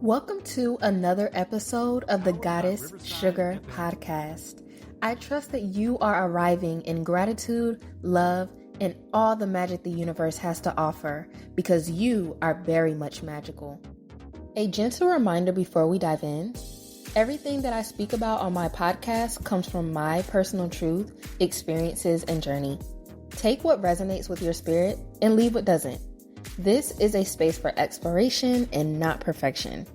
Welcome to another episode of the Goddess Sugar Podcast. I trust that you are arriving in gratitude, love, and all the magic the universe has to offer because you are very much magical. A gentle reminder before we dive in, everything that I speak about on my podcast comes from my personal truth, experiences, and journey. Take what resonates with your spirit and leave what doesn't. This is a space for exploration and not perfection.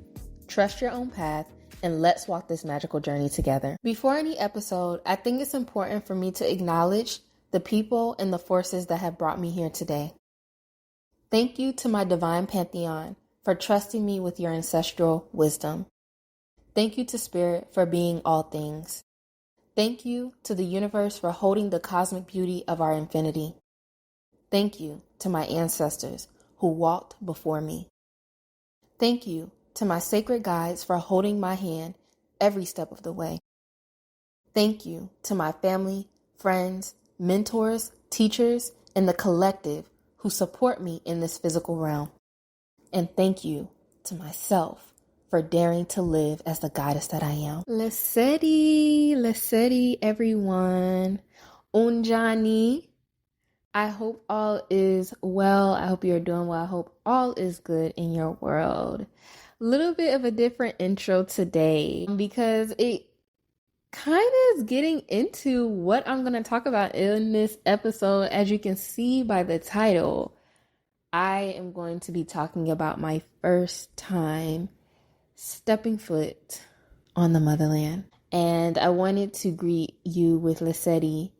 Trust your own path and let's walk this magical journey together. Before any episode, I think it's important for me to acknowledge the people and the forces that have brought me here today. Thank you to my divine pantheon for trusting me with your ancestral wisdom. Thank you to Spirit for being all things. Thank you to the universe for holding the cosmic beauty of our infinity. Thank you to my ancestors who walked before me. Thank you to my sacred guides for holding my hand every step of the way. Thank you to my family, friends, mentors, teachers, and the collective who support me in this physical realm. And thank you to myself for daring to live as the goddess that I am. Lesedi, everyone. Unjani. I hope all is well. I hope you're doing well. I hope all is good in your world. A little bit of a different intro today because it kind of is getting into what I'm going to talk about in this episode. As you can see by the title, I am going to be talking about my first time stepping foot on the motherland. And I wanted to greet you with Lesedi,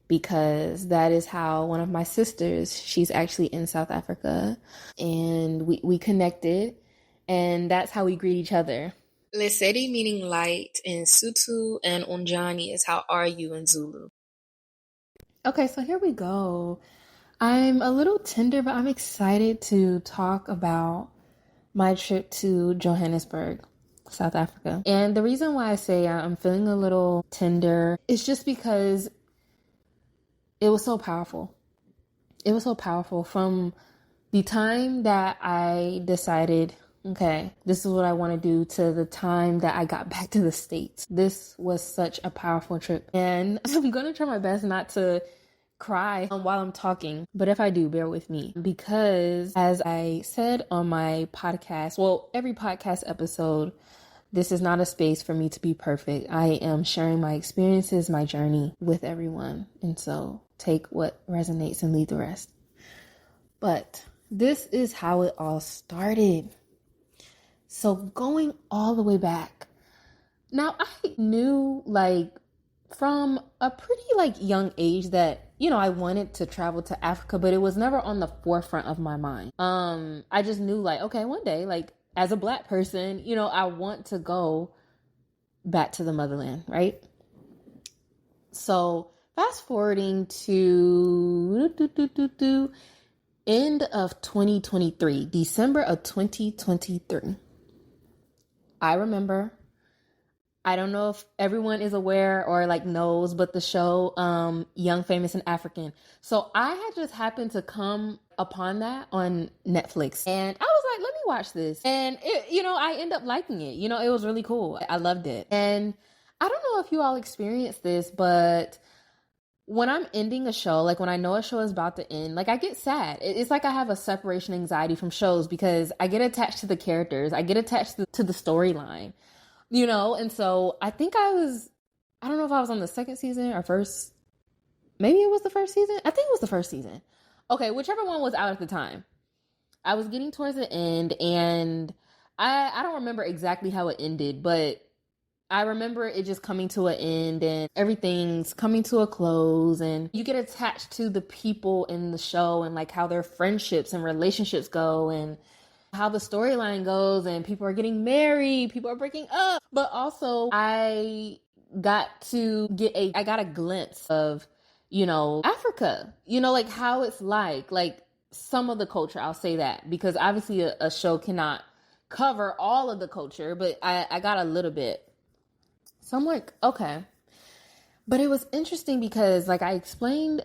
because that is how one of my sisters, she's actually in South Africa, and we connected, and that's how we greet each other. Lesedi meaning light in Sotho, and Unjani is how are you in Zulu. Okay, so here we go. I'm a little tender, but I'm excited to talk about my trip to Johannesburg, South Africa. And the reason why I say I'm feeling a little tender is just because it was so powerful. It was so powerful from the time that I decided, okay, this is what I want to do, to the time that I got back to the States. This was such a powerful trip. And I'm going to try my best not to cry while I'm talking. But if I do, bear with me. Because as I said on my podcast, well, every podcast episode, this is not a space for me to be perfect. I am sharing my experiences, my journey with everyone. And so take what resonates and leave the rest. But this is how it all started. So going all the way back. Now I knew from a pretty young age that, I wanted to travel to Africa, but it was never on the forefront of my mind. I just knew okay, one day, as a Black person, I want to go back to the motherland, right? So fast forwarding to end of 2023, December of 2023. I remember, I don't know if everyone is aware or knows, but the show Young, Famous, and African. So I had just happened to come upon that on Netflix, and I was like, let me watch this. And it, I end up liking it. It was really cool. I loved it. And I don't know if you all experienced this, but when I'm ending a show, when I know a show is about to end, I get sad. It's like I have a separation anxiety from shows because I get attached to the characters. I get attached to the storyline, and so I think I don't know if I was on the second season or first, maybe it was the first season. I think it was the first season. Okay, whichever one was out at the time. I was getting towards the end, and I don't remember exactly how it ended, but I remember it just coming to an end and everything's coming to a close, and you get attached to the people in the show and how their friendships and relationships go and how the storyline goes, and people are getting married, people are breaking up. But also I got a glimpse of, Africa, how it's like some of the culture. I'll say that because obviously a show cannot cover all of the culture, but I got a little bit. So I'm like, okay. But it was interesting because I explained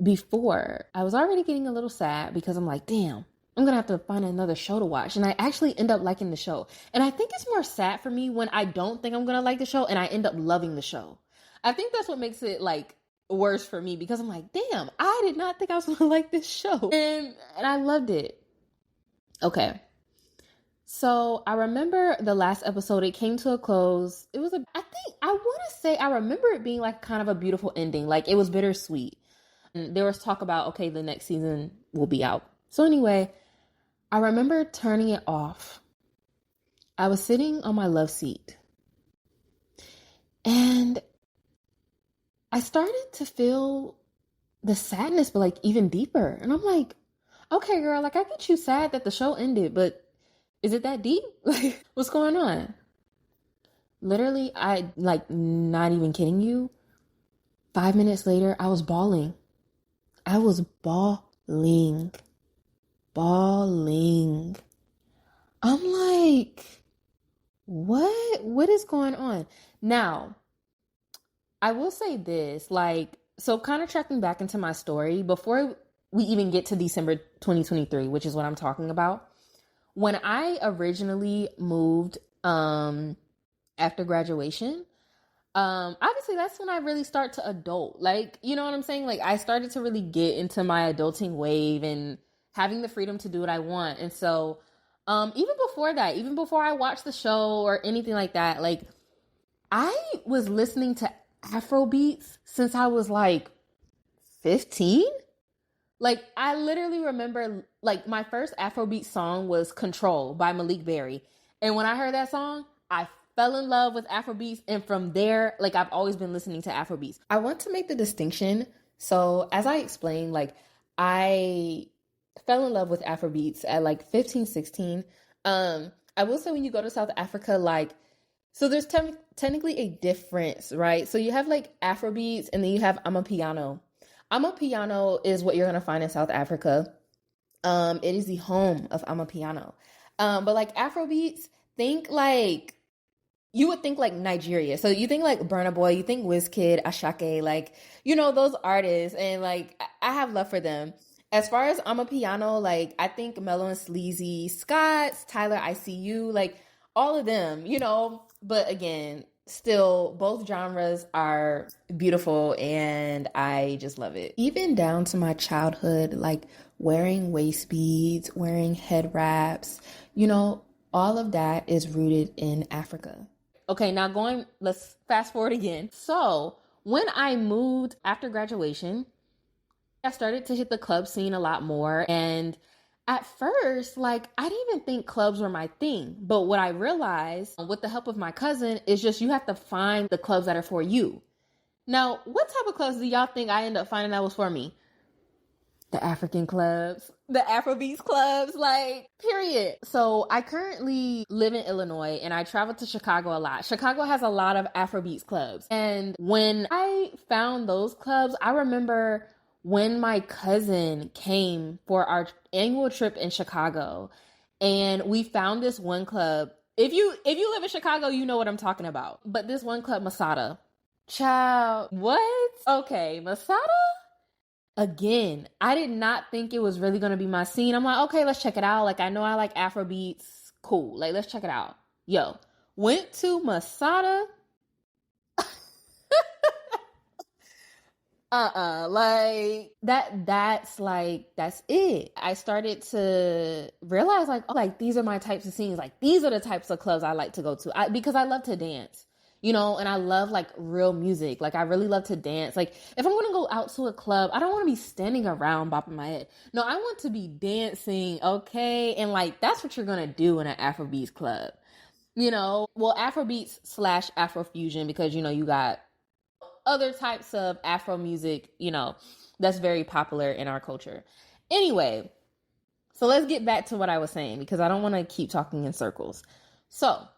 before, I was already getting a little sad because I'm like, damn, I'm gonna have to find another show to watch. And I actually end up liking the show. And I think it's more sad for me when I don't think I'm gonna like the show and I end up loving the show. I think that's what makes it like worse for me because I'm like, damn, I did not think I was gonna like this show. And I loved it. Okay. So I remember the last episode, it came to a close. I want to say, I remember it being like kind of a beautiful ending. Like it was bittersweet. And there was talk about, okay, the next season will be out. So anyway, I remember turning it off. I was sitting on my love seat and I started to feel the sadness, but like even deeper. And I'm like, okay, girl, like I get you sad that the show ended, but is it that deep? Like, what's going on? Literally, I like not even kidding you. 5 minutes later, I was bawling. I was bawling. Bawling. I'm like, what? What is going on? Now, I will say this, like, so kind of tracking back into my story, before we even get to December 2023, which is what I'm talking about. When I originally moved after graduation, obviously that's when I really start to adult. Like, you know what I'm saying? Like I started to really get into my adulting wave and having the freedom to do what I want. And so even before that, even before I watched the show or anything like that, like I was listening to Afro beats since I was like 15. Like I literally remember like my first Afrobeat song was Control by Malik Berry. And when I heard that song, I fell in love with Afrobeats. And from there, like I've always been listening to Afrobeats. I want to make the distinction. So as I explained, like I fell in love with Afrobeats at like 15, 16. I will say when you go to South Africa, like, so there's technically a difference, right? So you have like Afrobeats and then you have Amapiano. Amapiano is what you're going to find in South Africa. It is the home of Amapiano. But like Afrobeats, think like, you would think like Nigeria. So you think like Burna Boy, you think Wizkid, Ashake, like, you know, those artists. And like, I have love for them. As far as Amapiano, like, I think Mellow and Sleazy, Scott's, Tyler, ICU, like, all of them, you know. But again, still, both genres are beautiful and I just love it. Even down to my childhood, like wearing waist beads, wearing head wraps, you know, all of that is rooted in Africa. Okay, now let's fast forward again. So when I moved after graduation, I started to hit the club scene a lot more. And at first, like, I didn't even think clubs were my thing. But what I realized with the help of my cousin is just you have to find the clubs that are for you. Now, what type of clubs do y'all think I ended up finding that was for me? The African clubs, the Afrobeats clubs, like, period. So I currently live in Illinois and I travel to Chicago a lot. Chicago has a lot of Afrobeats clubs. And when I found those clubs, I remember when my cousin came for our annual trip in Chicago and we found this one club. If you live in Chicago, you know what I'm talking about. But this one club, Masada. Child, what? Okay, Masada? Again, I did not think it was really going to be my scene. I'm like, okay, let's check it out. Like, I know I like Afrobeats. Cool. Like, let's check it out. Yo, went to Masada. Like that's it. I started to realize like, oh, like these are my types of scenes. Like these are the types of clubs I like to go to because I love to dance. You know, and I love like real music. Like I really love to dance. Like if I'm going to go out to a club, I don't want to be standing around bopping my head. No, I want to be dancing. Okay. And like, that's what you're going to do in an Afrobeats club, you know, well, Afrobeats / Afrofusion, because, you know, you got other types of Afro music, you know, that's very popular in our culture. Anyway, so let's get back to what I was saying because I don't want to keep talking in circles. So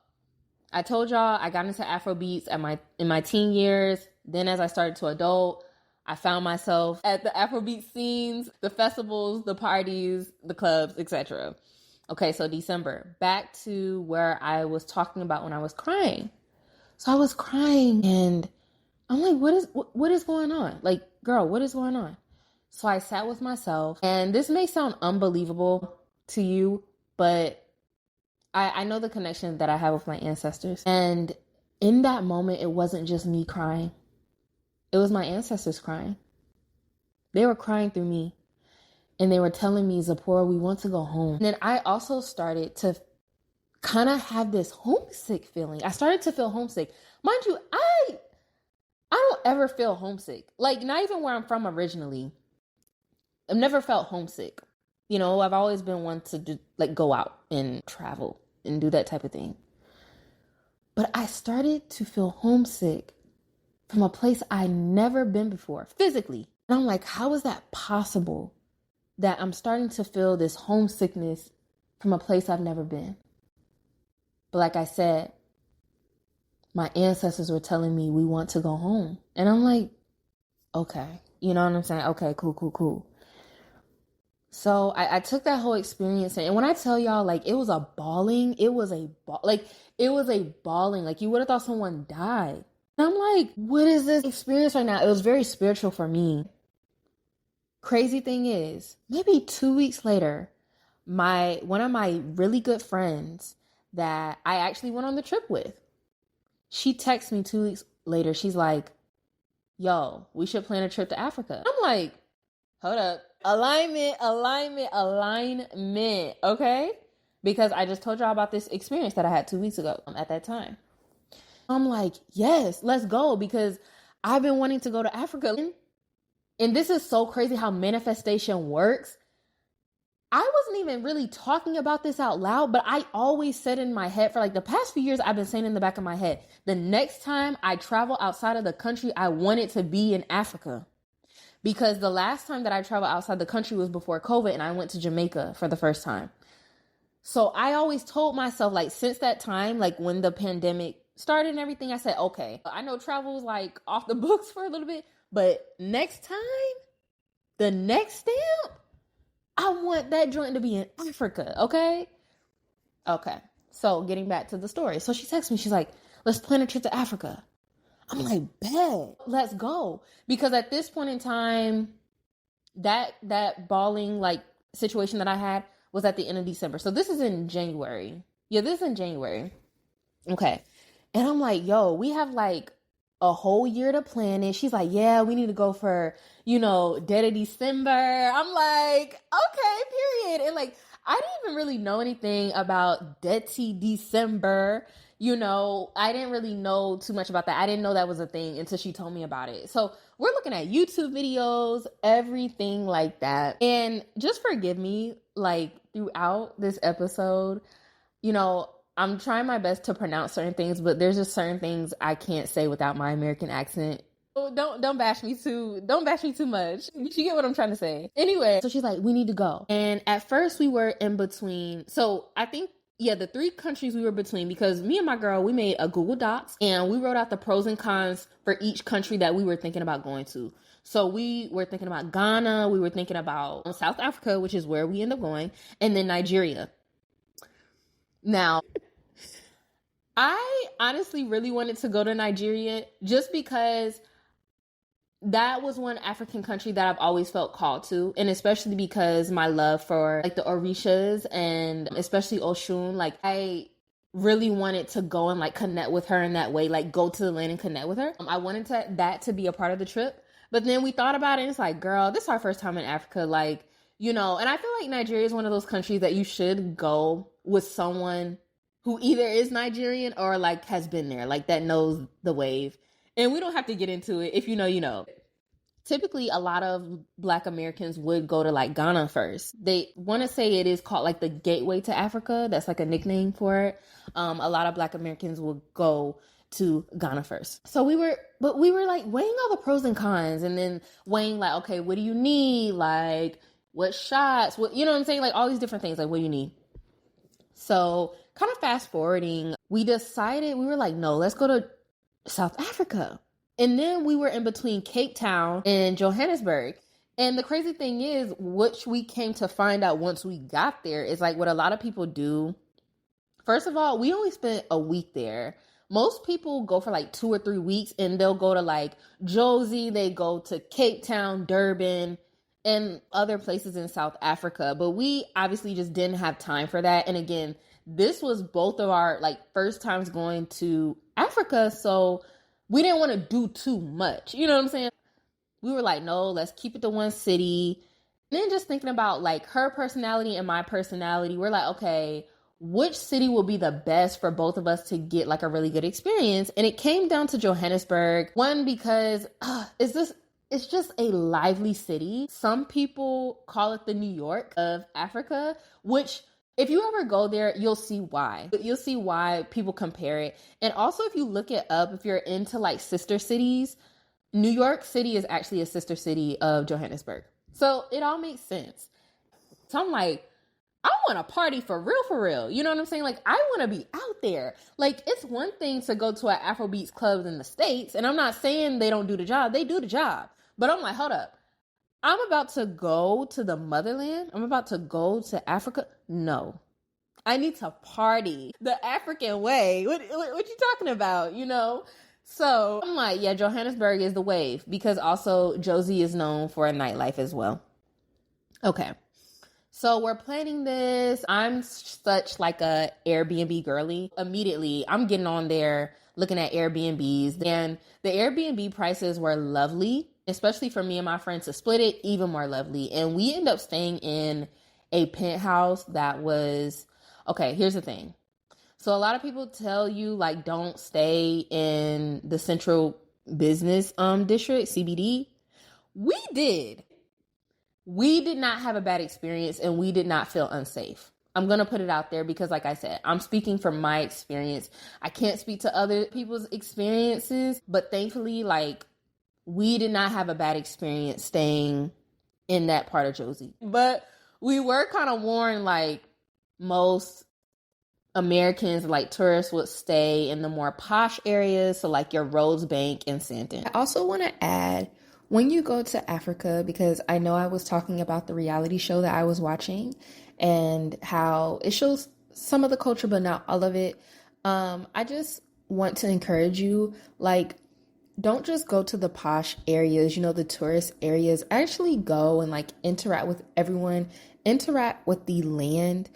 I told y'all I got into Afro beats in my teen years. Then as I started to adult, I found myself at the Afrobeat scenes, the festivals, the parties, the clubs, etc. Okay, so December, back to where I was talking about when I was crying. So I was crying and I'm like, what is going on? Like, girl, what is going on? So I sat with myself, and this may sound unbelievable to you, but I know the connection that I have with my ancestors. And in that moment, it wasn't just me crying. It was my ancestors crying. They were crying through me. And they were telling me, Zipporah, we want to go home. And then I also started to kind of have this homesick feeling. I started to feel homesick. Mind you, I don't ever feel homesick. Like, not even where I'm from originally. I've never felt homesick. You know, I've always been one to do, like, go out and travel and do that type of thing. But I started to feel homesick from a place I'd never been before, physically. And I'm like, how is that possible that I'm starting to feel this homesickness from a place I've never been? But like I said, my ancestors were telling me we want to go home. And I'm like, okay. You know what I'm saying? Okay, cool. So I took that whole experience, and when I tell y'all, like, it was a bawling, it was a bawling, like you would have thought someone died. And I'm like, what is this experience right now? It was very spiritual for me. Crazy thing is, maybe 2 weeks later, one of my really good friends that I actually went on the trip with, she texts me 2 weeks later. She's like, yo, we should plan a trip to Africa. I'm like, hold up. Alignment. Okay? Because I just told y'all about this experience that I had 2 weeks ago at that time. I'm like, yes, let's go, because I've been wanting to go to Africa. And this is so crazy how manifestation works. I wasn't even really talking about this out loud, but I always said in my head for like the past few years, I've been saying in the back of my head, the next time I travel outside of the country, I want it to be in Africa. Because the last time that I traveled outside the country was before COVID, and I went to Jamaica for the first time. So I always told myself, like, since that time, like when the pandemic started and everything, I said, okay, I know travel is like off the books for a little bit, but next time, the next stamp, I want that joint to be in Africa, okay? Okay, so getting back to the story. So she texts me, she's like, let's plan a trip to Africa. I'm like, bet, let's go. Because at this point in time, that bawling like situation that I had was at the end of December. So this is in January. Yeah, this is in January. Okay. And I'm like, yo, we have like a whole year to plan it. She's like, yeah, we need to go for, dead of December. I'm like, okay, period. And like, I didn't even really know anything about Dirty December. I didn't really know too much about that. I didn't know that was a thing until she told me about it. So we're looking at YouTube videos, everything like that. And just forgive me, like, throughout this episode, I'm trying my best to pronounce certain things, but there's just certain things I can't say without my American accent. So don't bash me too much. You get what I'm trying to say. Anyway, so she's like, we need to go. And at first we were in between. So I think, the 3 countries we were between, because me and my girl, we made a Google Docs and we wrote out the pros and cons for each country that we were thinking about going to. So we were thinking about Ghana, we were thinking about South Africa, which is where we end up going, and then Nigeria. Now, I honestly really wanted to go to Nigeria just because that was one African country that I've always felt called to. And especially because my love for like the Orishas and especially Oshun, like I really wanted to go and like connect with her in that way, like go to the land and connect with her. I wanted that to be a part of the trip. But then we thought about it and it's like, girl, this is our first time in Africa. Like, and I feel like Nigeria is one of those countries that you should go with someone who either is Nigerian or like has been there, like that knows the wave. And we don't have to get into it. If you know, you know. Typically, a lot of Black Americans would go to like Ghana first. They want to say it is called like the gateway to Africa. That's like a nickname for it. A lot of Black Americans will go to Ghana first. So we were like weighing all the pros and cons and then weighing like, okay, what do you need? Like what shots? What, you know what I'm saying? Like all these different things, like what do you need? So kind of fast forwarding, we decided, we were like, no, let's go to South Africa. And then we were in between Cape Town and Johannesburg. And the crazy thing is, which we came to find out once we got there, is like what a lot of people do. First of all, we only spent a week there. Most people go for like 2 or 3 weeks and they'll go to like Josie, they go to Cape Town, Durban, and other places in South Africa, but we obviously just didn't have time for that. And again, this was both of our like first times going to Africa, so we didn't want to do too much. You know what I'm saying? We were like, no, let's keep it to one city. And then just thinking about like her personality and my personality, we're like, okay, which city will be the best for both of us to get like a really good experience? And it came down to Johannesburg. One, because it's just a lively city. Some people call it the New York of Africa, which if you ever go there, you'll see why. You'll see why people compare it. And also if you look it up, if you're into like sister cities, New York City is actually a sister city of Johannesburg. So it all makes sense. So I'm like, I want to party for real, for real. You know what I'm saying? Like, I want to be out there. Like, it's one thing to go to an Afrobeats club in the States, and I'm not saying they don't do the job. They do the job. But I'm like, hold up. I'm about to go to the motherland. I'm about to go to Africa. No, I need to party the African way. What you talking about? You know? So I'm like, yeah, Johannesburg is the wave because also Josie is known for a nightlife as well. Okay. So we're planning this. I'm such like a Airbnb girly. Immediately, I'm getting on there looking at Airbnbs, and the Airbnb prices were lovely, especially for me and my friends to split it, even more lovely. And we end up staying in a penthouse that was, okay, here's the thing. So a lot of people tell you like don't stay in the central business district, CBD. We did. We did not have a bad experience and we did not feel unsafe. I'm going to put it out there because like I said, I'm speaking from my experience. I can't speak to other people's experiences, but thankfully like we did not have a bad experience staying in that part of Josie. But we were kind of warned like most Americans, like tourists, would stay in the more posh areas, so like your Rosebank and Sandton. I also want to add, when you go to Africa, because I know I was talking about the reality show that I was watching and how it shows some of the culture, but not all of it. I just want to encourage you, like, don't just go to the posh areas, you know, the tourist areas. Actually go and like interact with everyone, interact with the land.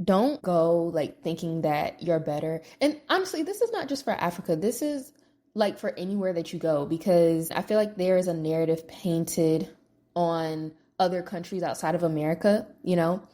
Don't go like thinking that you're better. And honestly, this is not just for Africa. This is like for anywhere that you go, because I feel like there is a narrative painted on other countries outside of America, you know?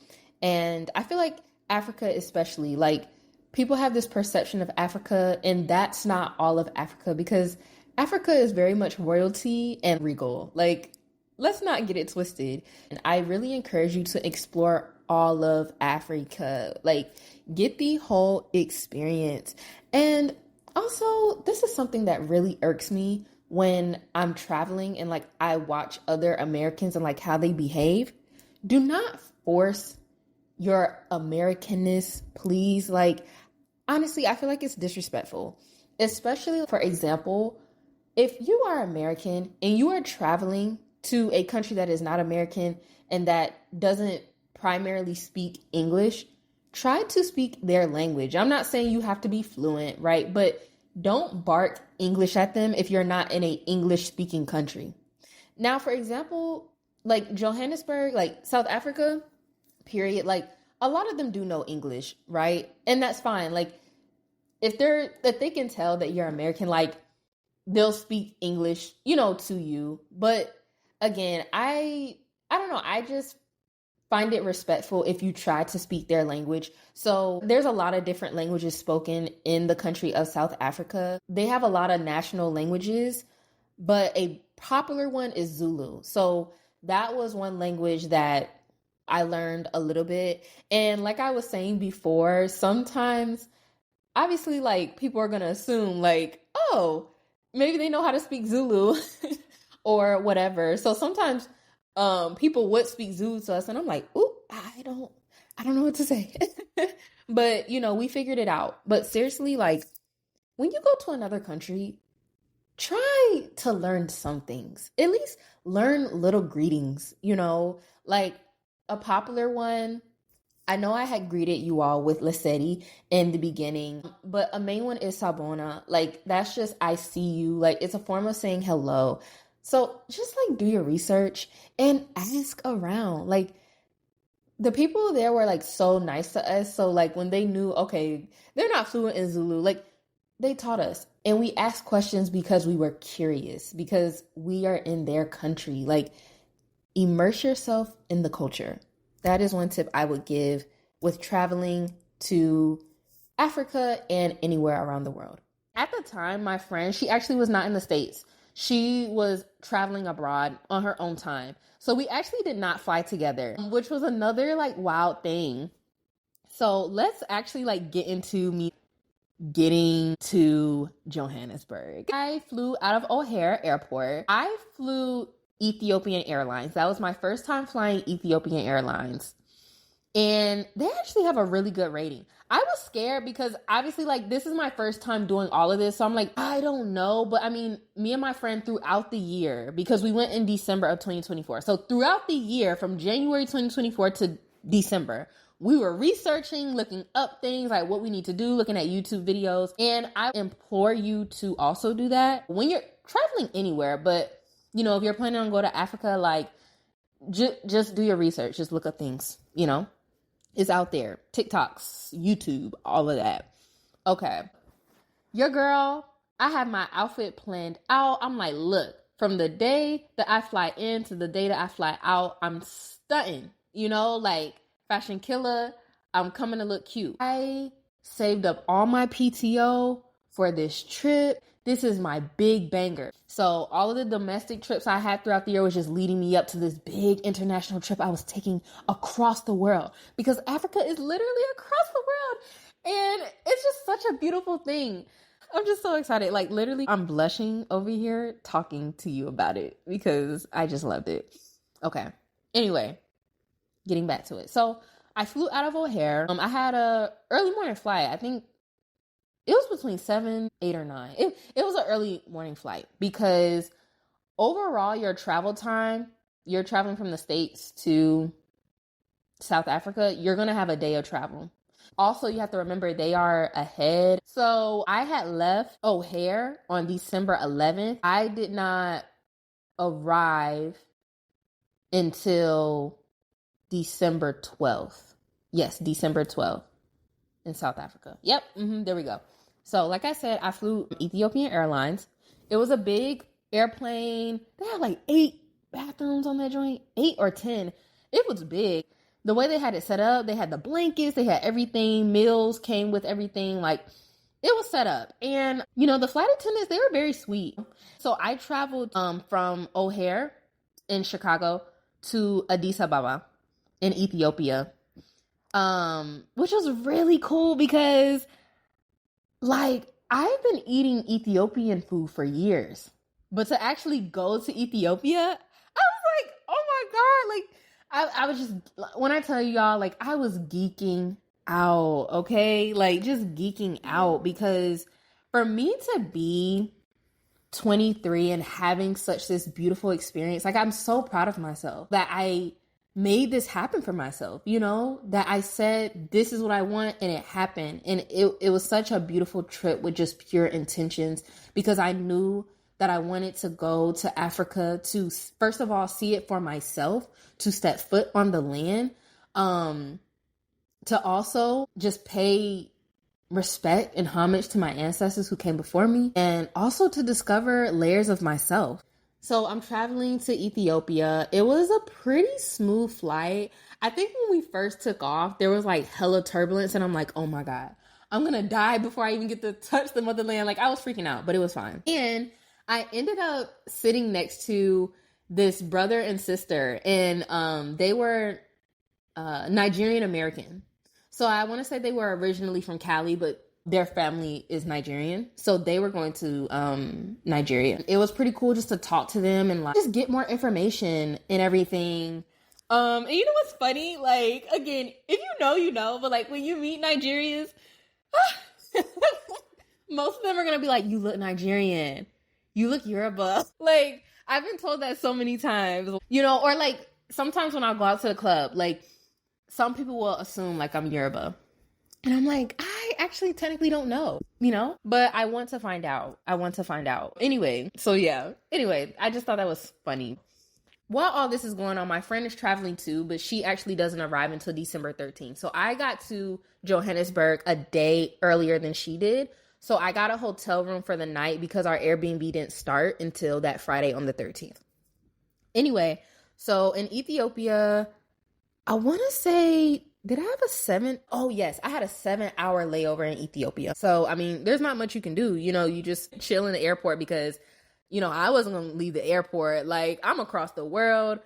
And I feel like Africa, especially, like people have this perception of Africa, and that's not all of Africa, because Africa is very much royalty and regal. Like, let's not get it twisted. And I really encourage you to explore all of Africa. Like, get the whole experience. And also, this is something that really irks me when I'm traveling and like I watch other Americans and like how they behave. Do not force your Americanness, please. Like, honestly, I feel like it's disrespectful. Especially, for example, if you are American and you are traveling to a country that is not American and that doesn't primarily speak English, try to speak their language. I'm not saying you have to be fluent, right? But don't bark English at them if you're not in a English speaking country. Now, for example, like Johannesburg, like South Africa, period, like a lot of them do know English, right? And that's fine. Like if they can tell that you're American, like they'll speak English, you know, to you. But again, I don't know. I just find it respectful if you try to speak their language. So there's a lot of different languages spoken in the country of South Africa. They have a lot of national languages, but a popular one is Zulu. So that was one language that I learned a little bit. And like I was saying before, sometimes obviously like people are going to assume like, oh, maybe they know how to speak Zulu or whatever. So sometimes people would speak Zulu to us, and I'm like, ooh, I don't know what to say. But, you know, we figured it out. But seriously, like, when you go to another country, try to learn some things. At least learn little greetings, you know, like a popular one. I know I had greeted you all with Lesedi in the beginning, but a main one is Sabona. Like, that's just, I see you. Like, it's a form of saying hello. So just like do your research and ask around. Like the people there were like so nice to us. So like when they knew, okay, they're not fluent in Zulu, like they taught us. And we asked questions because we were curious, because we are in their country. Like immerse yourself in the culture. That is one tip I would give with traveling to Africa and anywhere around the world. At the time, my friend, she actually was not in the States. She was traveling abroad on her own time. So we actually did not fly together, which was another like wild thing. So let's actually like get into me getting to Johannesburg. I flew out of O'Hare Airport. I flew Ethiopian Airlines. That was my first time flying Ethiopian Airlines. And they actually have a really good rating. I was scared because obviously, like, this is my first time doing all of this. So I'm like, I don't know. But I mean, me and my friend throughout the year, because we went in December of 2024. So throughout the year, from January 2024 to December, we were researching, looking up things like what we need to do, looking at YouTube videos. And I implore you to also do that when you're traveling anywhere. But, you know, if you're planning on going to Africa, like, just do your research. Just look up things, you know. It's out there. TikToks, YouTube, all of that. Okay. Your girl, I have my outfit planned out. I'm like, look, from the day that I fly in to the day that I fly out, I'm stunting. You know, like fashion killer. I'm coming to look cute. I saved up all my PTO for this trip. This is my big banger. So all of the domestic trips I had throughout the year was just leading me up to this big international trip I was taking across the world, because Africa is literally across the world. And it's just such a beautiful thing. I'm just so excited. Like literally, I'm blushing over here talking to you about it because I just loved it. Okay. Anyway, getting back to it. So I flew out of O'Hare. I had a early morning flight. I think it was between 7, 8, or 9. It was an early morning flight because overall your travel time, you're traveling from the States to South Africa, you're going to have a day of travel. Also, you have to remember they are ahead. So I had left O'Hare on December 11th. I did not arrive until December 12th. Yes, December 12th in South Africa. Yep, there we go. So like I said, I flew Ethiopian Airlines. It was a big airplane. They had like 8 bathrooms on that joint, 8 or 10. It was big. The way they had it set up, they had the blankets, they had everything. Meals came with everything. Like, it was set up. And, you know, the flight attendants, they were very sweet. So I traveled from O'Hare in Chicago to Addis Ababa in Ethiopia, which was really cool because, like, I've been eating Ethiopian food for years. But to actually go to Ethiopia, I was like, oh my God, like, I was just, when I tell y'all, like, I was geeking out, okay? Like, just geeking out, because for me to be 23 and having such this beautiful experience, like, I'm so proud of myself that I made this happen for myself, you know, that I said, this is what I want, and it happened. And it was such a beautiful trip with just pure intentions, because I knew that I wanted to go to Africa to, first of all, see it for myself, to step foot on the land, to also just pay respect and homage to my ancestors who came before me, and also to discover layers of myself. So I'm traveling to Ethiopia. It was a pretty smooth flight. I think when we first took off, there was like hella turbulence, and I'm like, oh my God, I'm gonna die before I even get to touch the motherland. Like, I was freaking out, but it was fine. And I ended up sitting next to this brother and sister, and they were Nigerian American. So I want to say they were originally from Cali, but their family is Nigerian. So they were going to Nigeria. It was pretty cool just to talk to them and like just get more information and everything. And you know what's funny? Like, again, if you know, you know, but like when you meet Nigerians, most of them are going to be like, you look Nigerian. You look Yoruba. Like, I've been told that so many times, you know, or like sometimes when I go out to the club, like some people will assume like I'm Yoruba. And I'm like, actually technically don't know, but I want to find out. I want to find out. Anyway, so yeah. Anyway, I just thought that was funny. While all this is going on, my friend is traveling too, but she actually doesn't arrive until December 13th. So I got to Johannesburg a day earlier than she did. So I got a hotel room for the night because our Airbnb didn't start until that Friday on the 13th. Anyway, so in Ethiopia, I want to say, did I have a 7? Oh, yes, I had a 7-hour layover in Ethiopia. So, I mean, there's not much you can do. You just chill in the airport because, I wasn't going to leave the airport. Like, I'm across the world.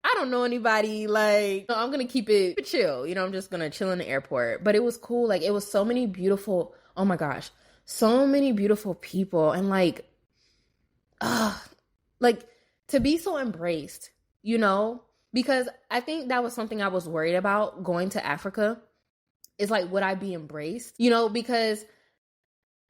I don't know anybody. Like, I'm going to keep it chill. I'm just going to chill in the airport. But it was cool. Like, it was so many beautiful, oh my gosh, so many beautiful people. And like to be so embraced, because I think that was something I was worried about going to Africa. Is like, would I be embraced? Because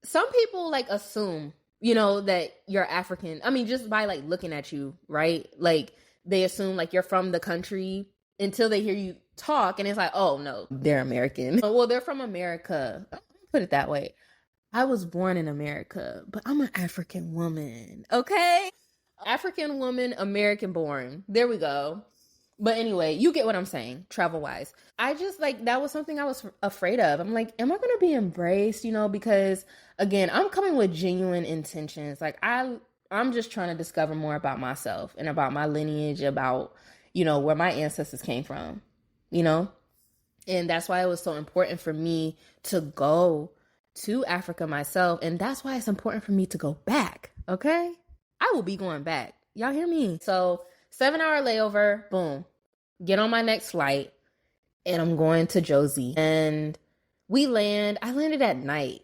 some people like assume, that you're African. I mean, just by like looking at you, right? Like they assume like you're from the country until they hear you talk, and it's like, oh no, they're American. Well, they're from America. Put it that way. I was born in America, but I'm an African woman, okay? African woman, American born. There we go. But anyway, you get what I'm saying, travel-wise. I just, like, that was something I was afraid of. I'm like, am I going to be embraced, because, again, I'm coming with genuine intentions. Like, I'm just trying to discover more about myself and about my lineage, about, where my ancestors came from, And that's why it was so important for me to go to Africa myself. And that's why it's important for me to go back, okay? I will be going back. Y'all hear me? So 7-hour layover, boom. Get on my next flight, and I'm going to Josie. And I landed at night.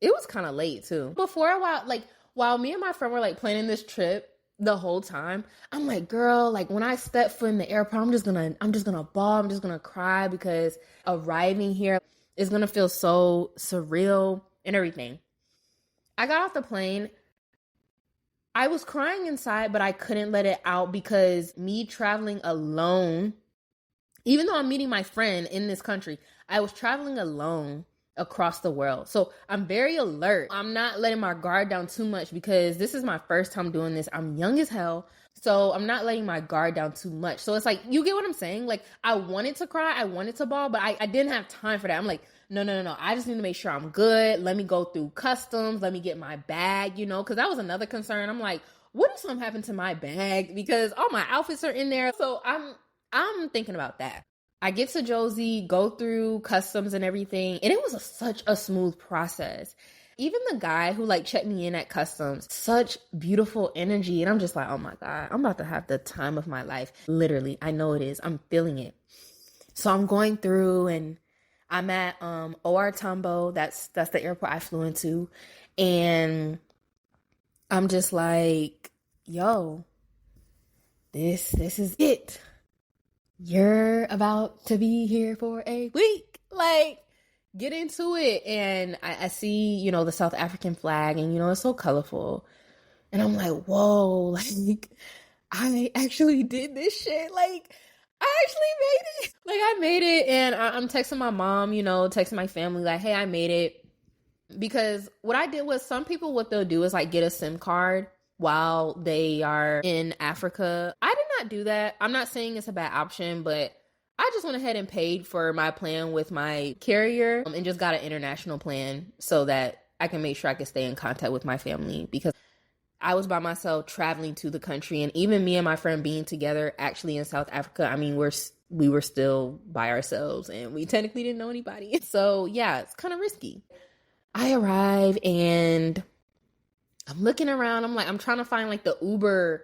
It was kind of late too. While me and my friend were like planning this trip the whole time, I'm like, girl, like when I step foot in the airport, I'm just gonna bawl, I'm just gonna cry because arriving here is gonna feel so surreal and everything. I got off the plane. I was crying inside, but I couldn't let it out because me traveling alone, even though I'm meeting my friend in this country, I was traveling alone across the world. So I'm very alert. I'm not letting my guard down too much because this is my first time doing this. I'm young as hell. So I'm not letting my guard down too much. So it's like, you get what I'm saying? Like, I wanted to cry, I wanted to bawl, but I didn't have time for that. I'm like, no. I just need to make sure I'm good. Let me go through customs. Let me get my bag, because that was another concern. I'm like, what if something happened to my bag? Because all my outfits are in there. So I'm thinking about that. I get to Josie, go through customs and everything. And it was such a smooth process. Even the guy who like checked me in at customs, such beautiful energy. And I'm just like, oh my God, I'm about to have the time of my life. Literally, I know it is. I'm feeling it. So I'm going through and I'm at OR Tambo. That's the airport I flew into. And I'm just like, yo, this is it. You're about to be here for a week. Like, get into it. And I see, the South African flag and, it's so colorful. And I'm like, whoa, like, I actually did this shit. Like, I actually made it. Like, I made it. And I'm texting my mom, texting my family, like, hey, I made it. Because what I did was, some people, what they'll do is like get a SIM card while they are in Africa. I did not do that. I'm not saying it's a bad option, but I just went ahead and paid for my plan with my carrier and just got an international plan so that I can make sure I can stay in contact with my family, because I was by myself traveling to the country, and even me and my friend being together actually in South Africa, I mean, we were still by ourselves and we technically didn't know anybody. So yeah, it's kind of risky. I arrive and I'm looking around. I'm like, I'm trying to find like the Uber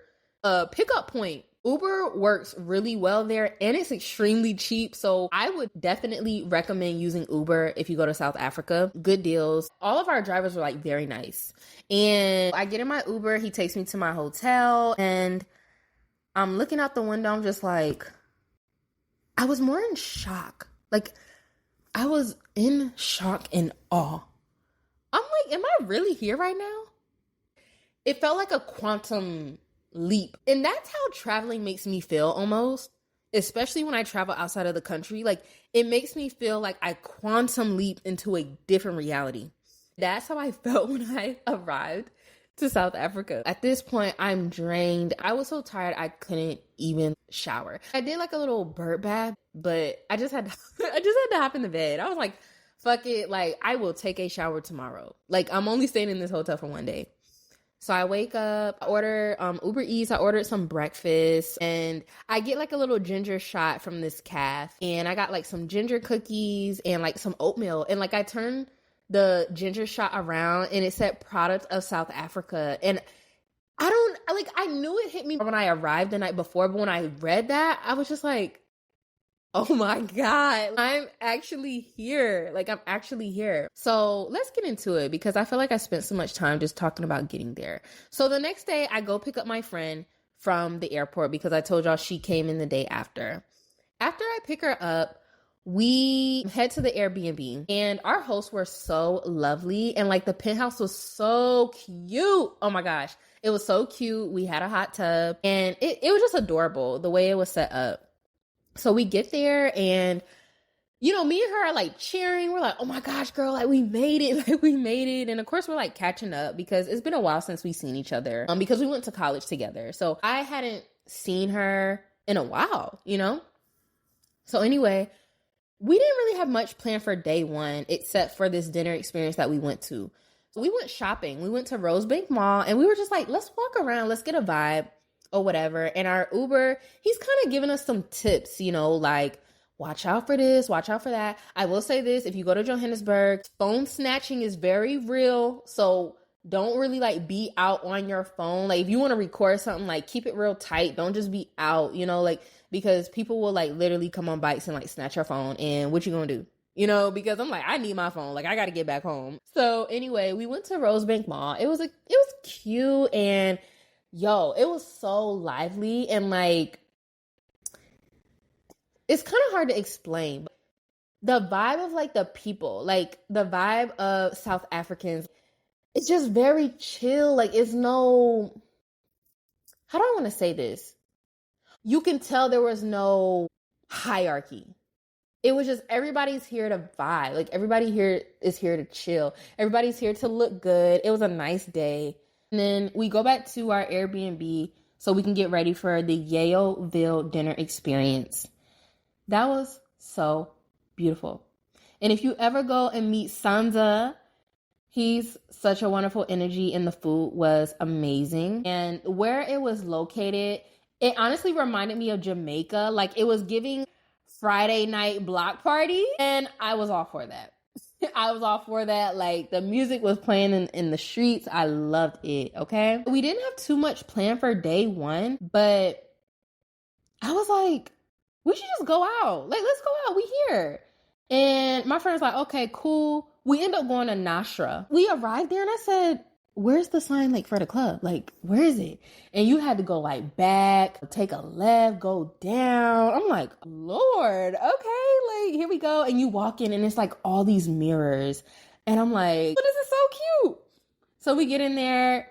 pickup point. Uber works really well there and it's extremely cheap. So I would definitely recommend using Uber if you go to South Africa. Good deals. All of our drivers were like very nice. And I get in my Uber. He takes me to my hotel and I'm looking out the window. I'm just like, I was more in shock. Like, I was in shock and awe. I'm like, am I really here right now? It felt like a quantum leap. And that's how traveling makes me feel almost. especially when I travel outside of the country, like it makes me feel like I quantum leap into a different reality. That's how I felt when I arrived to South Africa. At this point, I'm drained. I was so tired I couldn't even shower. I did like a little bird bath, but I just had to, I just had to hop in the bed. I was like, fuck it, like I will take a shower tomorrow. Like I'm only staying in this hotel for one day. So I wake up, I order Uber Eats, I ordered some breakfast, and I get like a little ginger shot from this calf. And I got like some ginger cookies and like some oatmeal. And like I turned the ginger shot around and it said product of South Africa. And I knew it hit me when I arrived the night before, but when I read that, I was just like, oh my God, I'm actually here. Like, I'm actually here. So let's get into it because I feel like I spent so much time just talking about getting there. So the next day, I go pick up my friend from the airport because I told y'all she came in the day after. After I pick her up, we head to the Airbnb and our hosts were so lovely. And like the penthouse was so cute. Oh my gosh. It was so cute. We had a hot tub and it was just adorable the way it was set up. So we get there and, you know, me and her are like cheering. We're like, oh my gosh, girl, like we made it. Like we made it. And of course we're like catching up because it's been a while since we've seen each other because we went to college together. So I hadn't seen her in a while, you know? So anyway, we didn't really have much planned for day one except for this dinner experience that we went to. So we went shopping. We went to Rosebank Mall and we were just like, let's walk around. Let's get a vibe. Or whatever. And our Uber, he's kind of giving us some tips, you know, like watch out for this, watch out for that. I will say this, if you go to Johannesburg, phone snatching is very real. So don't really like be out on your phone. Like if you want to record something, like keep it real tight. Don't just be out, you know, like because people will like literally come on bikes and like snatch your phone. And what you gonna do? You know, because I'm like, I need my phone. Like I got to get back home. So anyway, we went to Rosebank Mall. It was cute and yo, it was so lively and like, it's kind of hard to explain. The vibe of like the people, like the vibe of South Africans, it's just very chill. Like it's no, how do I want to say this? You can tell there was no hierarchy. It was just everybody's here to vibe. Like everybody here is here to chill. Everybody's here to look good. It was a nice day. And then we go back to our Airbnb so we can get ready for the Yaleville dinner experience. That was so beautiful. And if you ever go and meet Sansa, he's such a wonderful energy and the food was amazing. And where it was located, it honestly reminded me of Jamaica. Like it was giving Friday night block party and I was all for that. I was all for that. Like the music was playing in the streets. I loved it. Okay. We didn't have too much planned for day one, but I was like, we should just go out. Like, let's go out. We here. And my friend was like, okay, cool. We end up going to Nashra. We arrived there and I said, where's the sign like for the club? Like, where is it? And you had to go like back, take a left, go down. I'm like, Lord, okay, like here we go. And you walk in and it's like all these mirrors. And I'm like, oh, this is so cute. So we get in there,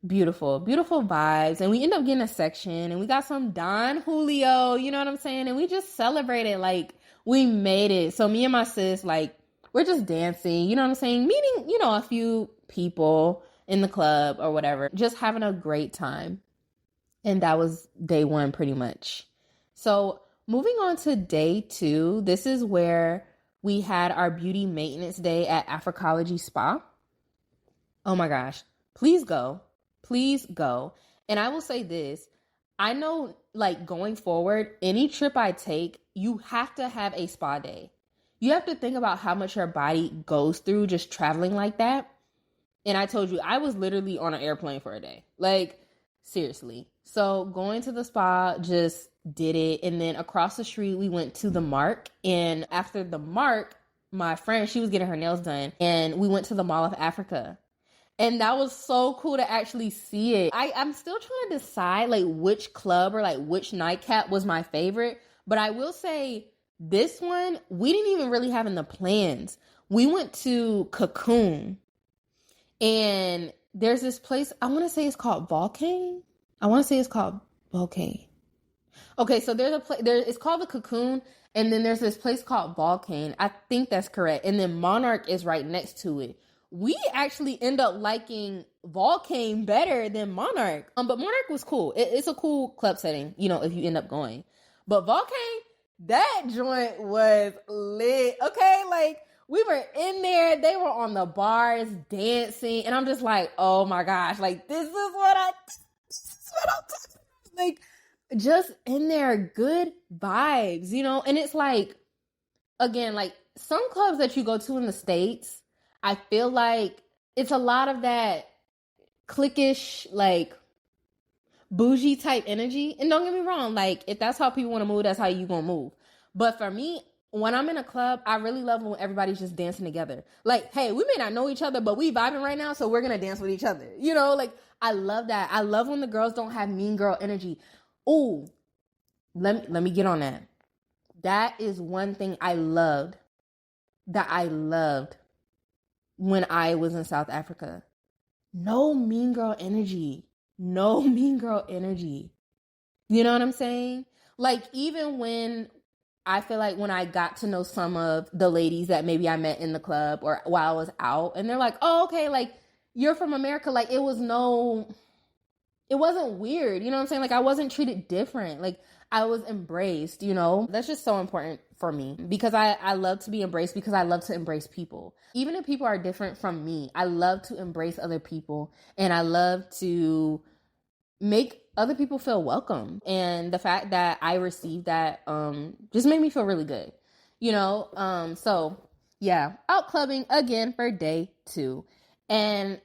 beautiful, beautiful vibes. And we end up getting a section and we got some Don Julio, you know what I'm saying? And we just celebrated like we made it. So me and my sis, like, we're just dancing, you know what I'm saying? Meeting, you know, a few people in the club or whatever, just having a great time. And that was day one pretty much. So moving on to day two, this is where we had our beauty maintenance day at Africology Spa. Oh my gosh, please go. Please go. And I will say this, I know like going forward, any trip I take, you have to have a spa day. You have to think about how much your body goes through just traveling like that. And I told you, I was literally on an airplane for a day. Like, seriously. So going to the spa, just did it. And then across the street, we went to the Mark. And after the Mark, my friend, she was getting her nails done. And we went to the Mall of Africa. And that was so cool to actually see it. I'm still trying to decide like which club or like which nightcap was my favorite. But I will say this one, we didn't even really have in the plans. We went to Cocoon. And there's this place, I want to say it's called Volcane. Okay, so there's a place there. It's called the Cocoon, and then there's this place called Volcane. I think that's correct. And then Monarch is right next to it. We actually end up liking Volcane better than Monarch. But Monarch was cool. It's a cool club setting, you know, if you end up going. But Volcane, that joint was lit. Okay, like we were in there, they were on the bars dancing, and I'm just like, oh my gosh, like this is what I'm talking about. Like just in there, good vibes, you know? And it's like, again, like some clubs that you go to in the States, I feel like it's a lot of that cliquish, like bougie type energy. And don't get me wrong, like if that's how people want to move, that's how you gonna move. But for me, when I'm in a club, I really love when everybody's just dancing together. Like, hey, we may not know each other, but we vibing right now, so we're gonna dance with each other. You know, like I love that. I love when the girls don't have mean girl energy. Ooh, let me get on that. That is one thing that I loved when I was in South Africa. No mean girl energy. No mean girl energy. You know what I'm saying? Like even when I feel like when I got to know some of the ladies that maybe I met in the club or while I was out, and they're like, "Oh, okay, like you're from America." Like it wasn't weird. You know what I'm saying? Like I wasn't treated different. Like I was embraced, you know? That's just so important for me because I love to be embraced because I love to embrace people. Even if people are different from me, I love to embrace other people and I love to make other people feel welcome. And the fact that I received that just made me feel really good. You know? So yeah, out clubbing again for day 2. And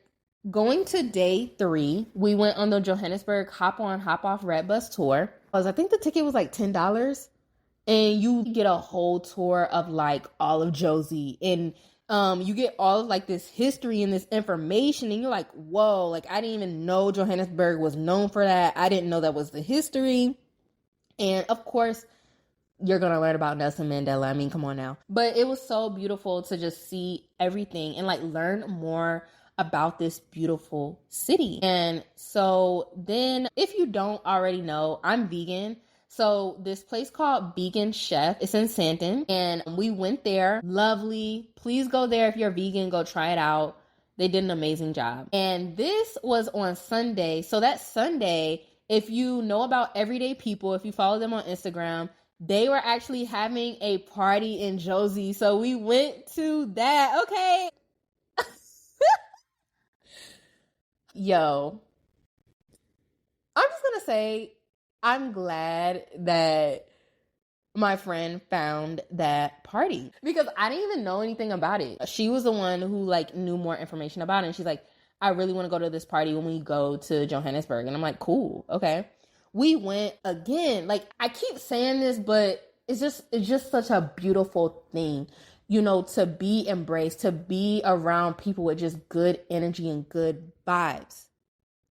going to day 3, we went on the Johannesburg hop on, hop off red bus tour. I think the ticket was like $10 and you get a whole tour of like all of Josie and you get all of like this history and this information and you're like, whoa, like I didn't even know Johannesburg was known for that. I didn't know that was the history. And of course, you're going to learn about Nelson Mandela. I mean, come on now. But it was so beautiful to just see everything and like learn more about this beautiful city. And so then if you don't already know, I'm vegan. So this place called Vegan Chef, it's in Sandton and we went there. Lovely. Please go there if you're vegan, go try it out. They did an amazing job. And this was on Sunday. So that Sunday, if you know about Everyday People, if you follow them on Instagram, they were actually having a party in Josie. So we went to that. Okay. Yo, I'm just going to say, I'm glad that my friend found that party because I didn't even know anything about it. She was the one who like knew more information about it. And she's like, I really want to go to this party when we go to Johannesburg. And I'm like, cool. Okay. We went again. Like I keep saying this, but it's just such a beautiful thing, you know, to be embraced, to be around people with just good energy and good vibes.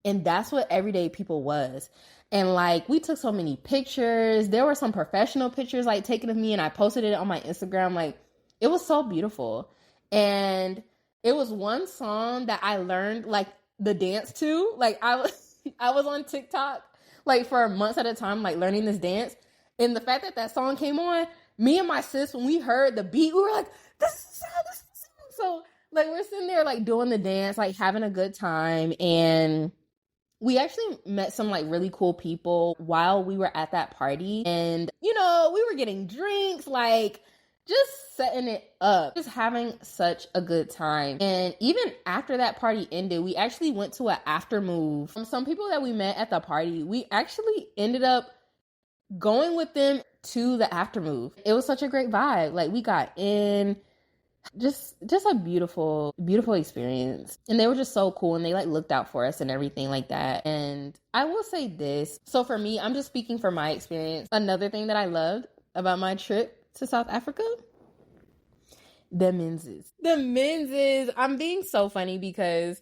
And that's what Everyday People was. And like we took so many pictures. There were some professional pictures like taken of me and I posted it on my Instagram. Like it was so beautiful. And it was one song that I learned like the dance to. Like I was on TikTok like for months at a time, like learning this dance. And the fact that that song came on, me and my sis, when we heard the beat, we were like, this is the song, this is the song. So like we're sitting there like doing the dance, like having a good time. And we actually met some like really cool people while we were at that party. And, you know, we were getting drinks, like just setting it up, just having such a good time. And even after that party ended, we actually went to an after move. Some people that we met at the party, we actually ended up going with them to the after move. It was such a great vibe. Like we got in, just a beautiful experience. And they were just so cool and they like looked out for us and everything like that. And I will say this. So for me, I'm just speaking from my experience. Another thing that I loved about my trip to South Africa, the menses. I'm being so funny because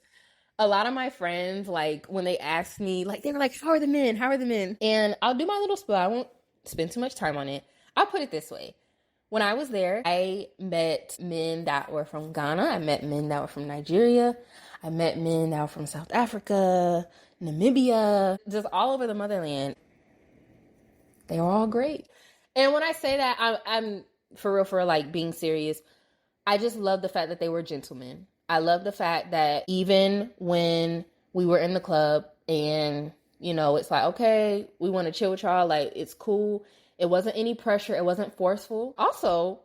a lot of my friends, like when they ask me, like they were like, how are the men? And I'll do my little spiel. I won't spend too much time on it. I'll put it this way. When I was there, I met men that were from Ghana. I met men that were from Nigeria. I met men that were from South Africa, Namibia, just all over the motherland. They were all great. And when I say that, I'm for real, for like being serious. I just love the fact that they were gentlemen. I love the fact that even when we were in the club and, you know, it's like, okay, we want to chill with y'all, like, it's cool. It wasn't any pressure. It wasn't forceful. Also,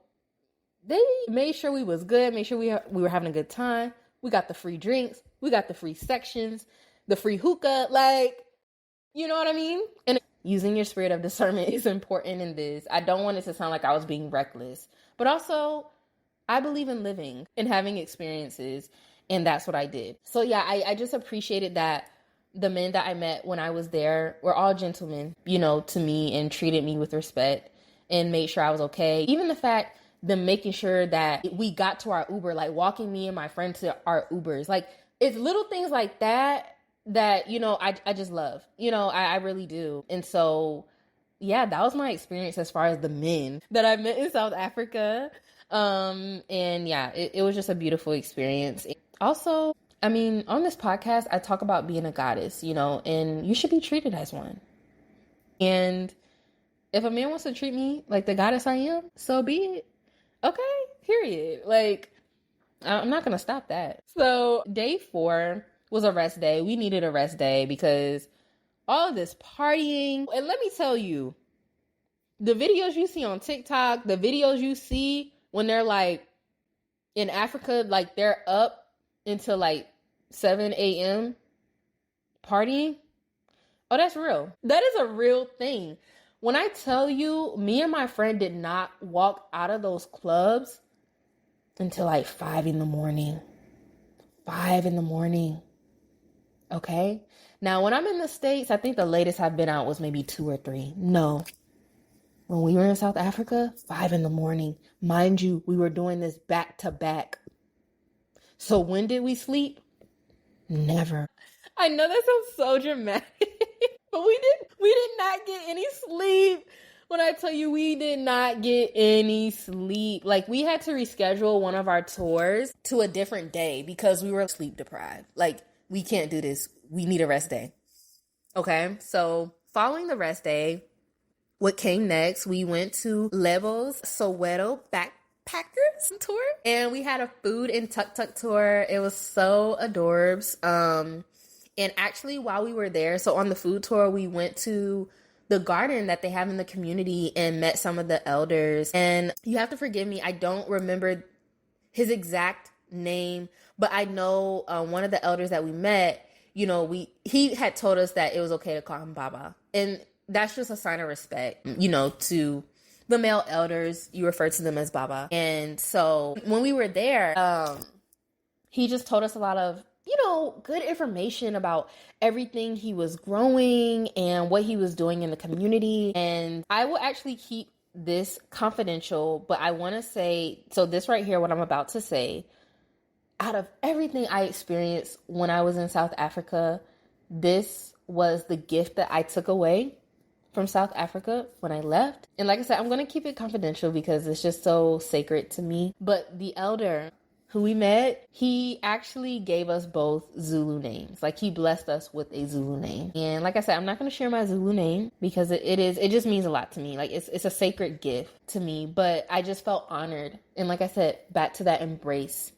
they made sure we was good, made sure we were having a good time. We got the free drinks. We got the free sections, the free hookah. Like, you know what I mean? And using your spirit of discernment is important in this. I don't want it to sound like I was being reckless, but also I believe in living and having experiences, and that's what I did. So yeah, I just appreciated that the men that I met when I was there were all gentlemen, you know, to me, and treated me with respect and made sure I was okay. Even the fact them making sure that we got to our Uber, like walking me and my friend to our Ubers. Like, it's little things like that that, you know, I just love. You know, I really do. And so yeah, that was my experience as far as the men that I met in South Africa. And yeah, it was just a beautiful experience. Also, I mean, on this podcast, I talk about being a goddess, you know, and you should be treated as one. And if a man wants to treat me like the goddess I am, so be it. Okay, period. Like, I'm not going to stop that. So, day 4 was a rest day. We needed a rest day because all of this partying. And let me tell you, the videos you see on TikTok, the videos you see when they're like in Africa, like they're up until like 7 a.m. partying. Oh, that's real. That is a real thing. When I tell you, me and my friend did not walk out of those clubs until like 5 in the morning. 5 in the morning. Okay? Now, when I'm in the States, I think the latest I've been out was maybe 2 or 3. No. When we were in South Africa, 5 in the morning. Mind you, we were doing this back to back. So when did we sleep? Never. I know that sounds so dramatic, but we did not get any sleep. When I tell you we did not get any sleep, like we had to reschedule one of our tours to a different day because we were sleep deprived. Like, we can't do this. We need a rest day. Okay. So following the rest day, what came next, we went to Lebo's Soweto Backpackers tour, and we had a food and tuk-tuk tour. It was so adorbs. And actually, while we were there, so on the food tour, we went to the garden that they have in the community and met some of the elders. And you have to forgive me, I don't remember his exact name, but I know one of the elders that we met, you know, he had told us that it was okay to call him Baba. And that's just a sign of respect, you know, to the male elders. You refer to them as Baba. And so when we were there, he just told us a lot of, you know, good information about everything he was growing and what he was doing in the community. And I will actually keep this confidential, but I want to say, so this right here, what I'm about to say, out of everything I experienced when I was in South Africa, this was the gift that I took away from South Africa when I left. And like I said, I'm going to keep it confidential because it's just so sacred to me. But the elder who we met, he actually gave us both Zulu names. Like, he blessed us with a Zulu name. And like I said, I'm not going to share my Zulu name because it just means a lot to me. Like, it's a sacred gift to me, but I just felt honored. And like I said, back to that embrace,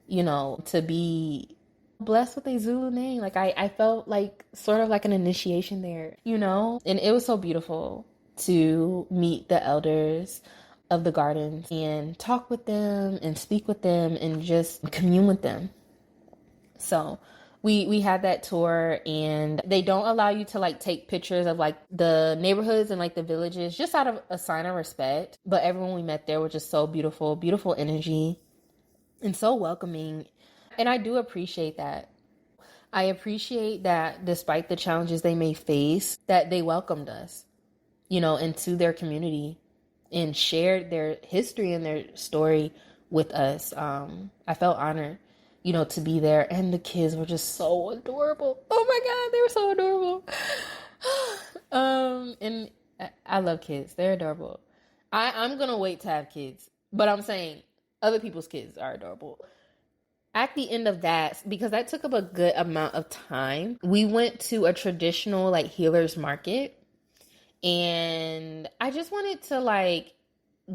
you know, to be blessed with a Zulu name. Like, I felt like sort of like an initiation there, you know? And it was so beautiful to meet the elders of the gardens and talk with them and speak with them and just commune with them. So we had that tour, and they don't allow you to like take pictures of like the neighborhoods and like the villages, just out of a sign of respect. But everyone we met there was just so beautiful, beautiful energy and so welcoming. And I do appreciate that. I appreciate that despite the challenges they may face, that they welcomed us, you know, into their community and shared their history and their story with us. I felt honored, you know, to be there. And the kids were just so adorable. Oh my God, they were so adorable. And I love kids. They're adorable. I'm going to wait to have kids, but I'm saying other people's kids are adorable. At the end of that, because that took up a good amount of time, we went to a traditional like healers market. And I just wanted to like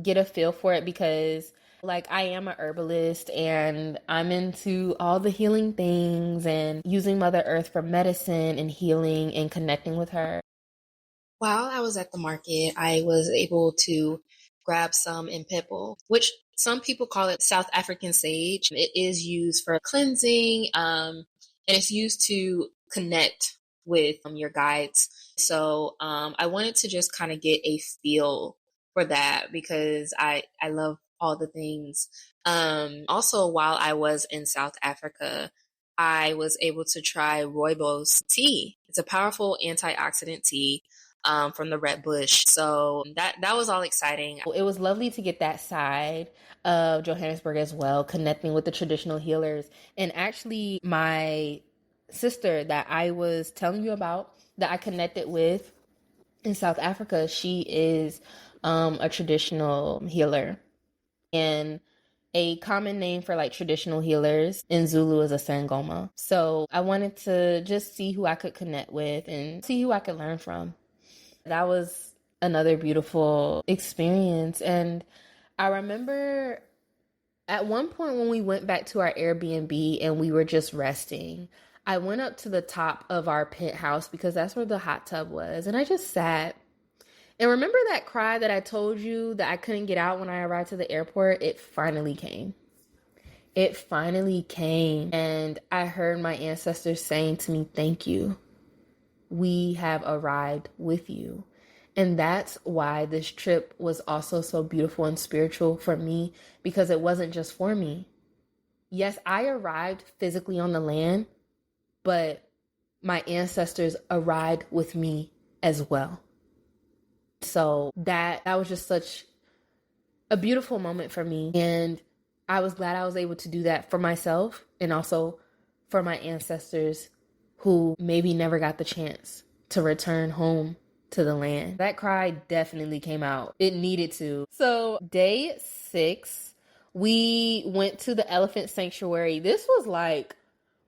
get a feel for it because like I am a herbalist and I'm into all the healing things and using Mother Earth for medicine and healing and connecting with her. While I was at the market, I was able to grab some impepal, which some people call it South African sage. It is used for cleansing, and it's used to connect with your guides. So I wanted to just kind of get a feel for that because I love all the things. Also, while I was in South Africa, I was able to try rooibos tea. It's a powerful antioxidant tea from the red bush. So that was all exciting. It was lovely to get that side of Johannesburg as well, connecting with the traditional healers. And actually, my sister that I was telling you about, that I connected with in South Africa, she is a traditional healer. And a common name for like traditional healers in Zulu is a Sangoma. So I wanted to just see who I could connect with and see who I could learn from. That was another beautiful experience. And I remember at one point when we went back to our Airbnb and we were just resting, I went up to the top of our penthouse because that's where the hot tub was. And I just sat. And remember that cry that I told you that I couldn't get out when I arrived to the airport? It finally came. It finally came. And I heard my ancestors saying to me, thank you. We have arrived with you. And that's why this trip was also so beautiful and spiritual for me, because it wasn't just for me. Yes, I arrived physically on the land, but my ancestors arrived with me as well. So that was just such a beautiful moment for me. And I was glad I was able to do that for myself and also for my ancestors who maybe never got the chance to return home to the land. That cry definitely came out. It needed to. So day 6, we went to the elephant sanctuary. This was like,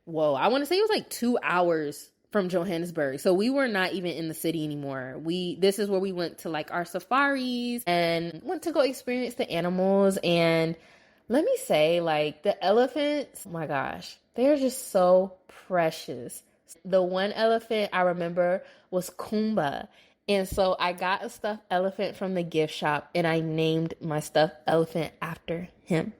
whoa, I want to say it was like 2 hours from Johannesburg. So we were not even in the city anymore. This is where we went to like our safaris and went to go experience the animals. And let me say, like, the elephants, oh my gosh, they're just so precious. The one elephant I remember was Kumba. And so I got a stuffed elephant from the gift shop and I named my stuffed elephant after him.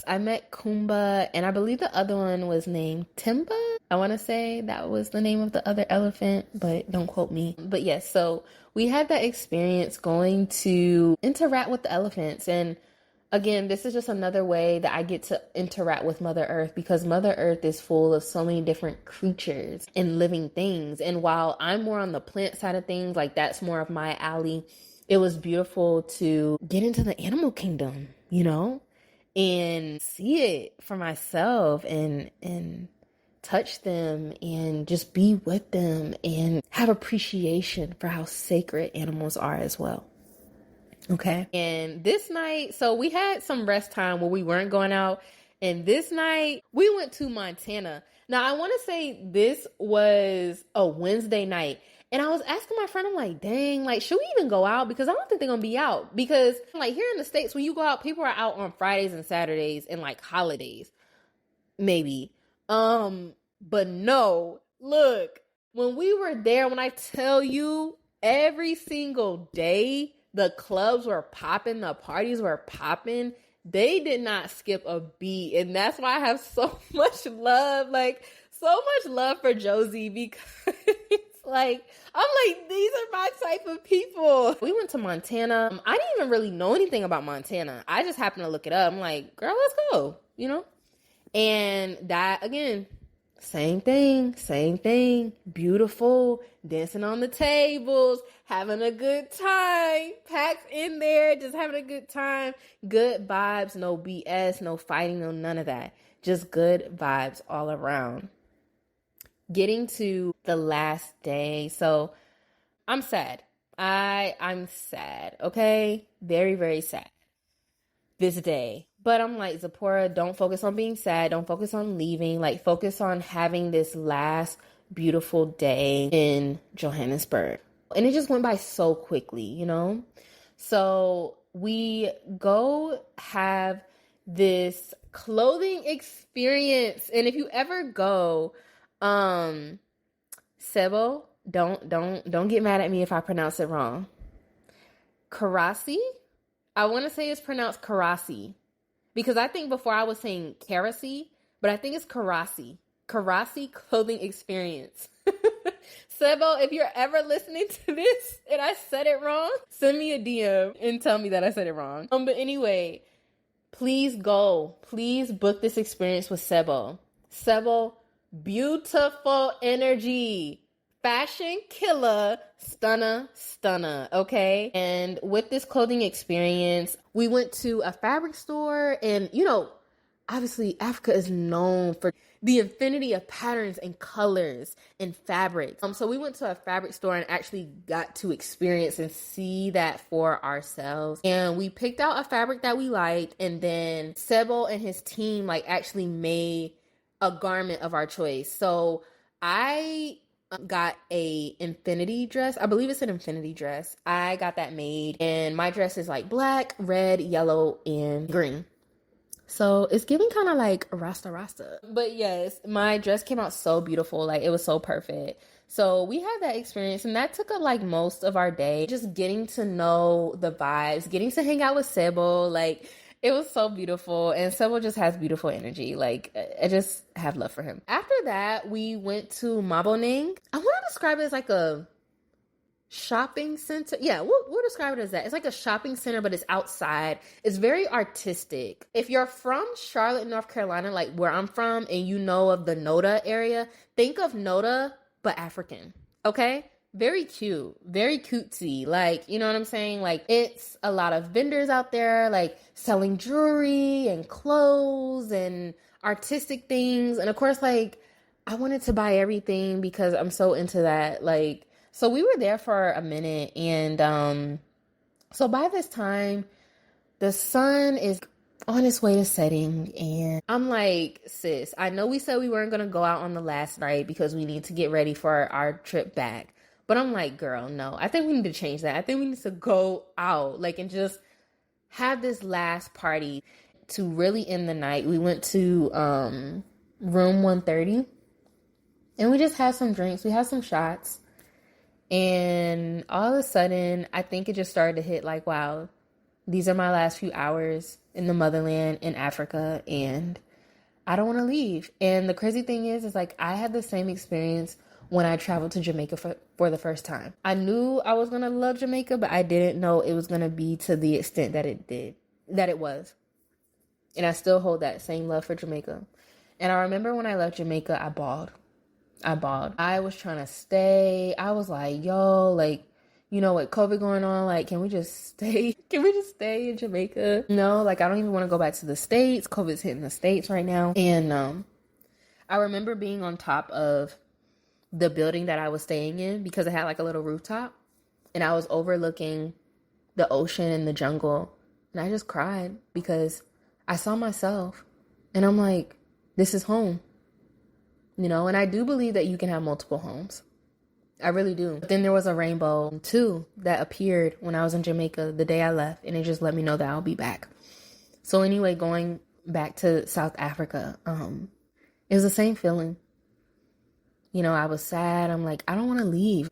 I met Kumba, and I believe the other one was named Timba. I want to say that was the name of the other elephant, but don't quote me. But yes, so we had that experience going to interact with the elephants. And again, this is just another way that I get to interact with Mother Earth, because Mother Earth is full of so many different creatures and living things. And while I'm more on the plant side of things, like that's more of my alley, it was beautiful to get into the animal kingdom, you know? And see it for myself and touch them and just be with them and have appreciation for how sacred animals are as well. Okay. And this night, so we had some rest time where we weren't going out. And this night we went to Montana. Now I want to say this was a Wednesday night. And I was asking my friend, I'm like, dang, like, should we even go out? Because I don't think they're going to be out. Because like here in the States, when you go out, people are out on Fridays and Saturdays and like holidays, maybe. But no, look, when we were there, when I tell you every single day, the clubs were popping, the parties were popping. They did not skip a beat. And that's why I have so much love, like so much love for Josie, because like, I'm like, these are my type of people. We went to Montana. I didn't even really know anything about Montana. I just happened to look it up. I'm like, girl, let's go, you know? And that, again, same thing. Beautiful, dancing on the tables, having a good time, packed in there, just having a good time. Good vibes, no BS, no fighting, no none of that. Just good vibes all around. Getting to the last day. So I'm sad. I'm sad, okay? Very, very sad this day. But I'm like, Zipporah, don't focus on being sad. Don't focus on leaving. Like, focus on having this last beautiful day in Johannesburg. And it just went by so quickly, you know? So we go have this clothing experience. And if you ever go, Sebo, don't get mad at me if I pronounce it wrong. Karasi? I want to say it's pronounced Karasi. Because I think before I was saying Karasi, but I think it's Karasi. Karasi Clothing Experience. Sebo, if you're ever listening to this and I said it wrong, send me a DM and tell me that I said it wrong. But anyway, please go. Please book this experience with Sebo. Sebo, beautiful energy. Fashion killer, stunner, okay? And with this clothing experience, we went to a fabric store and, you know, obviously Africa is known for the infinity of patterns and colors and fabrics. So we went to a fabric store and actually got to experience and see that for ourselves. And we picked out a fabric that we liked, and then Sebo and his team like actually made a garment of our choice. So I got a infinity dress. I believe it's an infinity dress. I got that made, and my dress is like black, red, yellow, and green. So it's giving kind of like Rasta. But yes, my dress came out so beautiful. Like it was so perfect. So we had that experience, and that took up like most of our day. Just getting to know the vibes, getting to hang out with Sebo. Like it was so beautiful. And Sebo just has beautiful energy. Like I just have love for him. After that, we went to Maboneng. I want to describe it as like a shopping center. Yeah, we'll describe it as that. It's like a shopping center, but it's outside. It's very artistic. If you're from Charlotte, North Carolina, like where I'm from, and you know of the Noda area, think of Noda, but African. Okay? Very cute. Very cutesy. Like, you know what I'm saying? Like, it's a lot of vendors out there, like, selling jewelry and clothes and artistic things. And of course, like, I wanted to buy everything because I'm so into that. Like, so we were there for a minute, and so by this time, the sun is on its way to setting, and I'm like, sis, I know we said we weren't going to go out on the last night because we need to get ready for our trip back. But I'm like, girl, no, I think we need to change that. I think we need to go out, like, and just have this last party to really end the night. We went to room 130, and we just had some drinks. We had some shots. And all of a sudden, I think it just started to hit like, wow, these are my last few hours in the motherland in Africa, and I don't want to leave. And the crazy thing is like, I had the same experience when I traveled to Jamaica for the first time. I knew I was going to love Jamaica, but I didn't know it was going to be to the extent that it was. And I still hold that same love for Jamaica. And I remember when I left Jamaica, I bawled. I was trying to stay. I was like, yo, like, you know, with COVID going on, like, can we just stay? Can we just stay in Jamaica? No, like, I don't even want to go back to the States. COVID's hitting the States right now. And I remember being on top of the building that I was staying in because it had like a little rooftop. And I was overlooking the ocean and the jungle. And I just cried because I saw myself. And I'm like, this is home. You know, and I do believe that you can have multiple homes. I really do. But then there was a rainbow too that appeared when I was in Jamaica the day I left, and it just let me know that I'll be back. So anyway, going back to South Africa, it was the same feeling. You know, I was sad. I'm like, I don't want to leave.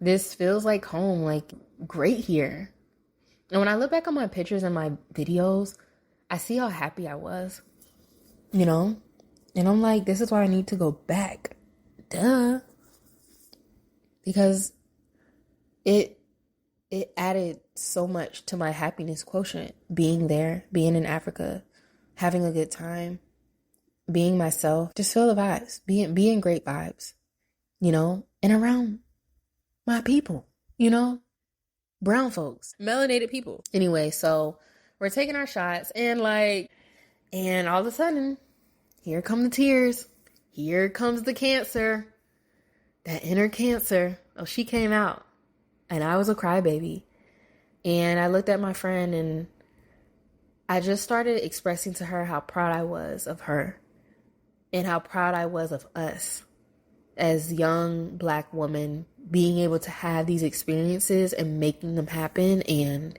This feels like home, like great here. And when I look back on my pictures and my videos, I see how happy I was, you know? And I'm like, this is why I need to go back. Duh. Because it added so much to my happiness quotient. Being there, being in Africa, having a good time, being myself. Just feel the vibes. Being great vibes. You know? And around my people. You know? Brown folks. Melanated people. Anyway, so we're taking our shots and all of a sudden, here come the tears. Here comes the cancer. That inner cancer. Oh, she came out. And I was a crybaby. And I looked at my friend and I just started expressing to her how proud I was of her. And how proud I was of us. as young Black women, being able to have these experiences and making them happen, and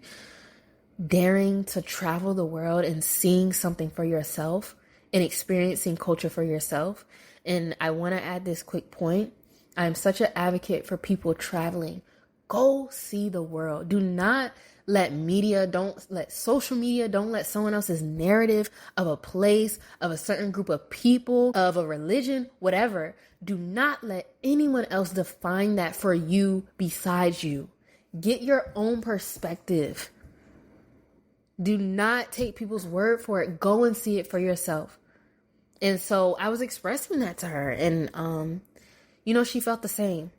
daring to travel the world and seeing something for yourself and experiencing culture for yourself. And I want to add this quick point. I'm such an advocate for people traveling. Go see the world. Do not let media, don't let social media, don't let someone else's narrative of a place, of a certain group of people, of a religion, whatever. Do not let anyone else define that for you besides you. Get your own perspective. Do not take people's word for it. Go and see it for yourself. And so I was expressing that to her, and she felt the same.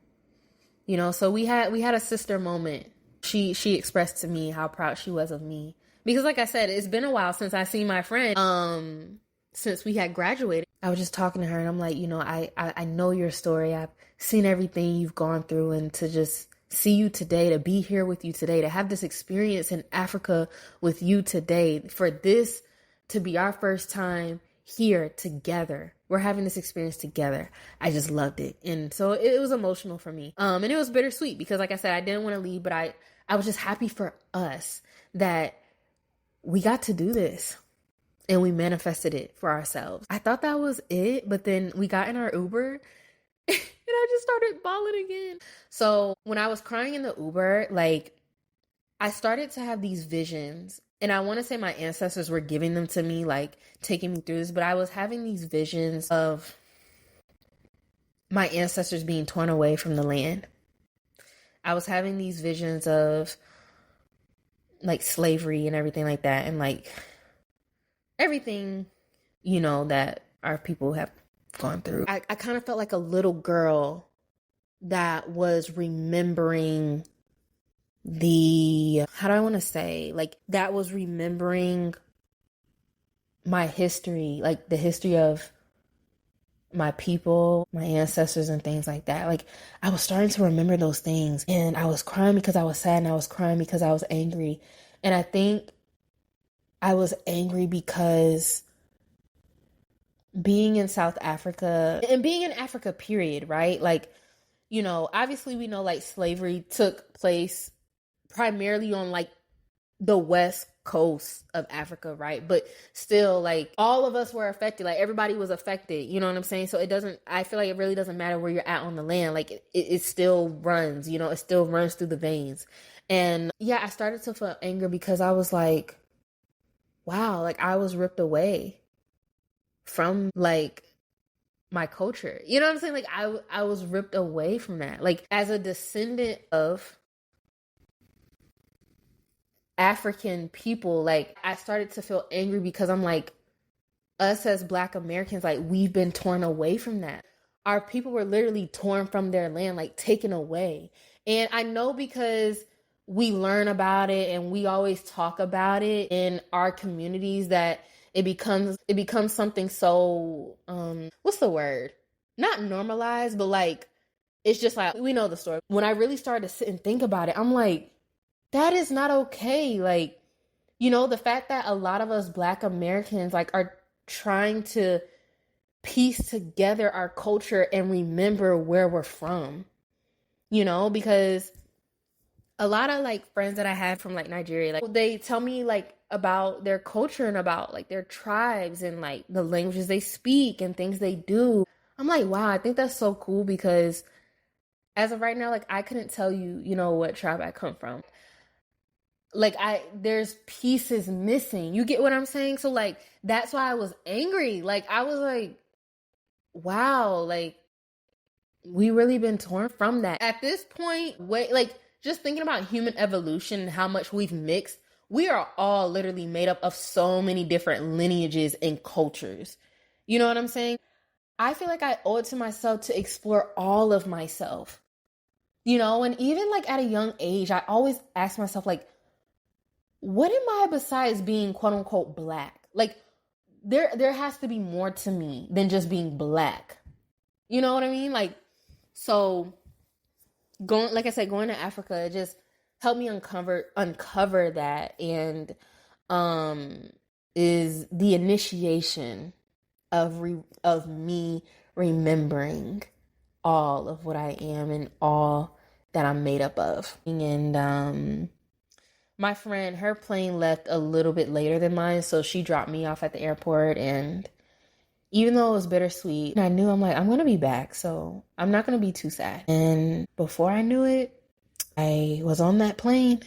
So we had a sister moment. She expressed to me how proud she was of me, because like I said, it's been a while since I seen my friend since we had graduated. I was just talking to her, and I'm like, I know your story. I've seen everything you've gone through, and to just see you today, to be here with you today, to have this experience in Africa with you today, for this to be our first time here together. We're having this experience together. I just loved it. And so it was emotional for me. And it was bittersweet because, like I said, I didn't want to leave, but I was just happy for us that we got to do this and we manifested it for ourselves. I thought that was it, but then we got in our Uber and I just started bawling again. So when I was crying in the Uber, I started to have these visions, and I want to say my ancestors were giving them to me, taking me through this, but I was having these visions of my ancestors being torn away from the land. I was having these visions of slavery and everything like that, and everything, that our people have gone through. I kind of felt like a little girl that was remembering that was remembering my history, the history of my people, my ancestors and things like that. I was starting to remember those things, and I was crying because I was sad, and I was crying because I was angry. And I think I was angry because being in South Africa and being in Africa, period, right? Obviously we know slavery took place primarily on the west coast of Africa, right? But still, all of us were affected. Everybody was affected, you know what I'm saying? So I feel like it really doesn't matter where you're at on the land. It still runs, it still runs through the veins. And yeah, I started to feel anger because I was like, wow, I was ripped away from my culture. You know what I'm saying? I was ripped away from that. As a descendant of African people, I started to feel angry because I'm us as Black Americans, we've been torn away from that. Our people were literally torn from their land, taken away. And I know because we learn about it and we always talk about it in our communities that it becomes something so what's the word? Not normalized, but it's just we know the story. When I really started to sit and think about it, I'm like, that is not okay. The fact that a lot of us Black Americans are trying to piece together our culture and remember where we're from, because a lot of friends that I had from Nigeria, they tell me about their culture and about their tribes and the languages they speak and things they do. I'm like, wow, I think that's so cool because as of right now, I couldn't tell you, what tribe I come from. There's pieces missing. You get what I'm saying? So that's why I was angry. I was like, wow, we really been torn from that. At this point, just thinking about human evolution and how much we've mixed, we are all literally made up of so many different lineages and cultures. You know what I'm saying? I feel like I owe it to myself to explore all of myself. And even at a young age, I always ask myself, what am I besides being quote unquote Black? There has to be more to me than just being Black. You know what I mean? So going to Africa, it just helped me uncover that, and is the initiation of me remembering all of what I am and all that I'm made up of. And my friend, her plane left a little bit later than mine, so she dropped me off at the airport. And even though it was bittersweet, I knew, I'm like, I'm gonna be back, so I'm not gonna be too sad. And before I knew it, I was on that plane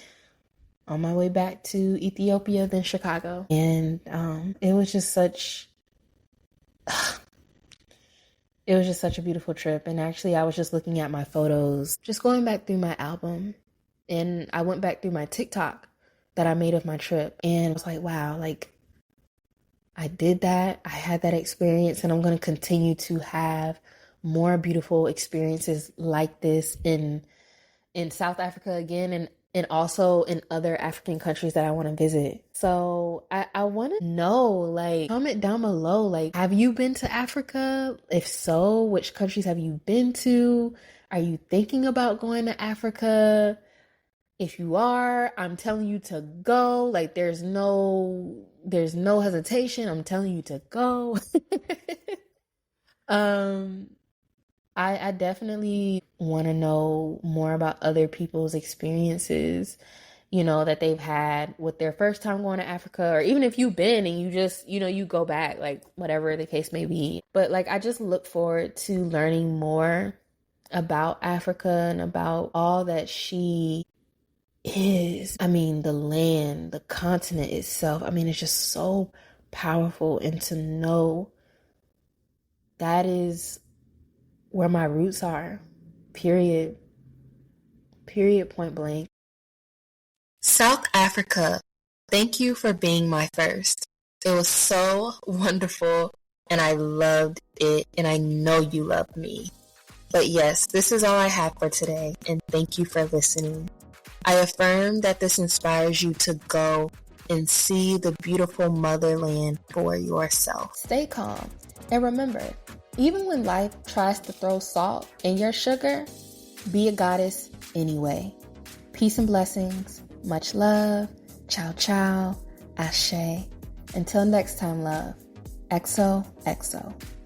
on my way back to Ethiopia, then Chicago. And it was just such it was just such a beautiful trip. And actually, I was just looking at my photos, just going back through my album, and I went back through my TikTok that I made of my trip, and I was like, wow, like, I did that. I had that experience, and I'm going to continue to have more beautiful experiences like this in South Africa again, and also in other African countries that I want to visit. So I want to know, like, comment down below, like, have you been to Africa? If so, which countries have you been to? Are you thinking about going to Africa? If you are, I'm telling you to go. Like, there's no hesitation. I'm telling you to go. um I definitely want to know more about other people's experiences, that they've had with their first time going to Africa, or even if you've been and you just, you go back, like, whatever the case may be. But, like, I just look forward to learning more about Africa and about all that she is. I mean, the land, the continent itself, I mean, it's just so powerful. And to know that is where my roots are, period, point blank. South Africa, thank you for being my first. It was so wonderful, and I loved it, and I know you loved me. But yes, this is all I have for today, and thank you for listening. I affirm that this inspires you to go and see the beautiful motherland for yourself. Stay calm, and remember, even when life tries to throw salt in your sugar, be a goddess anyway. Peace and blessings. Much love. Ciao, ciao. Ashe. Until next time, love. XOXO.